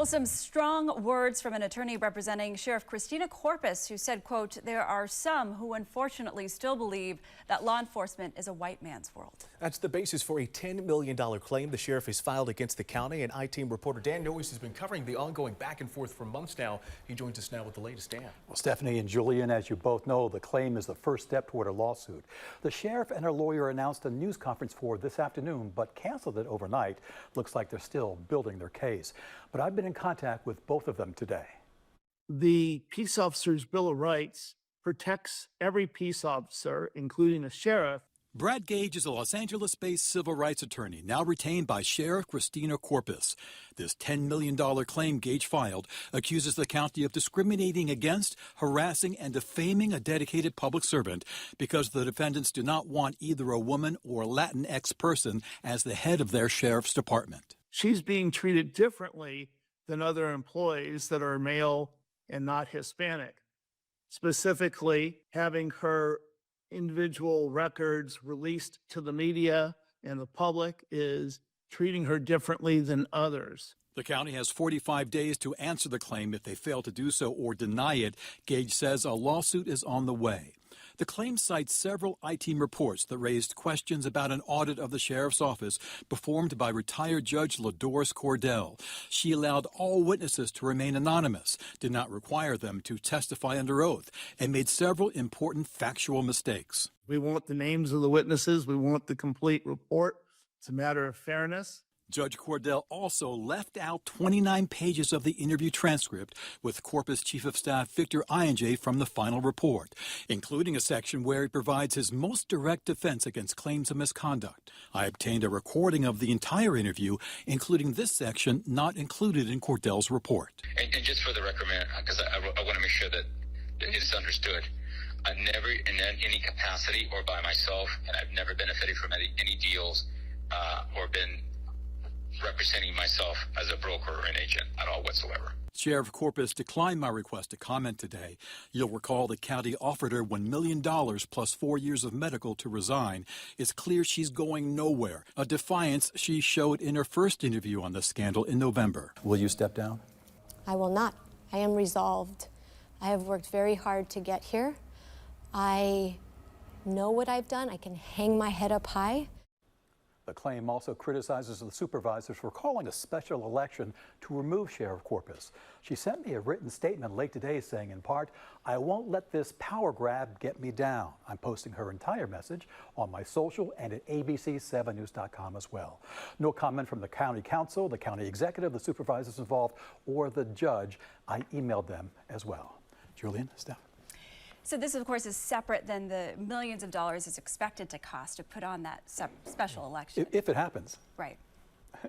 Well, some strong words from an attorney representing Sheriff Christina Corpus, who said, quote, "There are some who unfortunately still believe that law enforcement is a white man's world." That's the basis for a $10 million claim the sheriff has filed against the county. And I-Team reporter Dan Noyes has been covering the ongoing back and forth for months now. He joins us now with the latest. Dan. Well, Stephanie and Julian, as you both know, the claim is the first step toward a lawsuit. The sheriff and her lawyer announced a news conference for this afternoon, but canceled it overnight. Looks like they're still building their case. But I've been in contact with both of them today. The Peace Officers Bill of Rights protects every peace officer, including the sheriff. Brad Gage is a Los Angeles-based civil rights attorney, now retained by Sheriff Christina Corpus. This $10 million claim Gage filed accuses the county of discriminating against, harassing, and defaming a dedicated public servant because the defendants do not want either a woman or Latinx person as the head of their sheriff's department. She's being treated differently than other employees that are male and not Hispanic. Specifically, having her individual records released to the media and the public is treating her differently than others. The county has 45 days to answer the claim. If they fail to do so or deny it, Gage says a lawsuit is on the way. The claim cites several I-Team reports that raised questions about an audit of the sheriff's office performed by retired Judge LaDoris Cordell. She allowed all witnesses to remain anonymous, did not require them to testify under oath, and made several important factual mistakes. We want the names of the witnesses. We want the complete report. It's a matter of fairness. Judge Cordell also left out 29 pages of the interview transcript with Corpus Chief of Staff Victor Iyengar from the final report, including a section where he provides his most direct defense against claims of misconduct. I obtained a recording of the entire interview, including this section not included in Cordell's report. And just for the record, man, because I want to make sure that it's understood. I've never, in any capacity or by myself, and I've never benefited from any deals or been representing myself as a broker or an agent at all whatsoever. Sheriff Corpus declined my request to comment today. You'll recall the county offered her $1 million plus 4 years of medical to resign. It's clear she's going nowhere, a defiance she showed in her first interview on the scandal in November. Will you step down? I will not. I am resolved. I have worked very hard to get here. I know what I've done. I can hang my head up high. The claim also criticizes the supervisors for calling a special election to remove Sheriff Corpus. She sent me a written statement late today saying, in part, "I won't let this power grab get me down." I'm posting her entire message on my social and at abc7news.com as well. No comment from the county council, the county executive, the supervisors involved, or the judge. I emailed them as well. Julian, Steph. So this, of course, is separate than the millions of dollars it's expected to cost to put on that special election. If it happens. Right.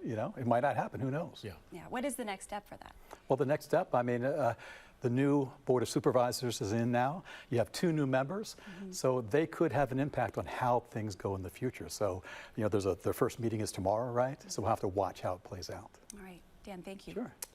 You know, it might not happen. Who knows? Yeah. What is the next step for that? Well, the next step, I mean, the new Board of Supervisors is in now. You have 2 new members, so they could have an impact on how things go in the future. So, you know, their first meeting is tomorrow, right? So we'll have to watch how it plays out. All right. Dan, thank you. Sure.